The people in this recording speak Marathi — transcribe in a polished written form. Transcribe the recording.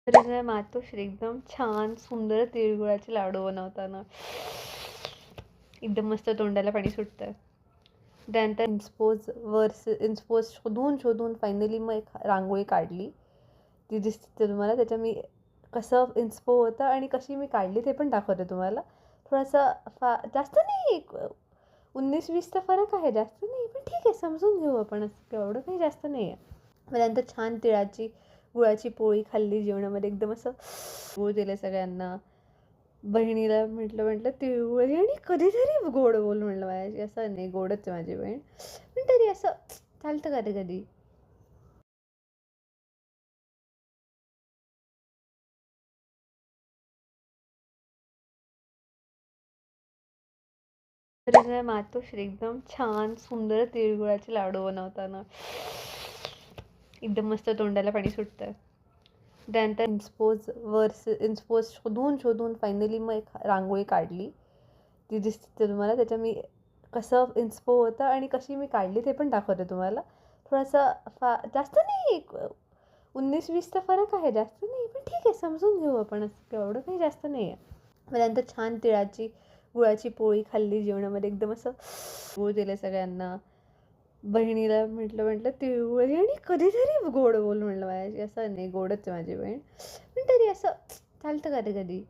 तर मातोश्री एकदम छान सुंदर तिळगुळाचे लाडू बनवताना एकदम मस्त तोंडाला पाणी सुटतं. त्यानंतर इन्स्पोज शोधून शोधून फायनली मग एक रांगोळी काढली. ती दिसते तुम्हाला. त्याच्या मी कसं इन्स्पो होतं आणि कशी मी काढली ते पण दाखवते तुम्हाला. थोडंसं जास्त नाही, 19-20चा फरक आहे, जास्त नाही, पण ठीक आहे, समजून घेऊ आपण. असं एवढं काही जास्त नाही आहे. मग त्यानंतर छान गुळाची पोळी खाल्ली जेवणामध्ये. एकदम असं गूळ दिलं सगळ्यांना. बहिणीला म्हटलं तिळगुळ घे आणि कधीतरी गोड बोल म्हटलं माझ्याशी. असं नाही, गोडच आहे माझी बहीण, पण तरी असं चालतं कधी कधी. तर मातोश्री एकदम छान सुंदर तिळगुळाचे लाडू बनवताना एकदम मस्त तोंडाला पाणी सुटतं. त्यानंतर इन्स्पोज शोधून शोधून फायनली मग एक रांगोळी काढली. ती दिसते तुम्हाला. त्याच्या मी कसं इन्स्पो होतं आणि कशी मी काढली ते पण दाखवते तुम्हाला. थोडंसं जास्त नाही, 19-20चा फरक आहे, जास्त नाही, पण ठीक आहे, समजून घेऊ आपण. असं एवढं काही जास्त नाही आहे. मग त्यानंतर छान गुळाची पोळी खाल्ली जेवणामध्ये. एकदम असं गूळ दिलं सगळ्यांना. बहिणीला म्हटलं तिळगुळ घे आणि कधीतरी गोड बोल म्हटलं माझ्याशी. असं नाही, गोडच आहे माझी बहीण, पण तरी असं चालतं कधी कधी.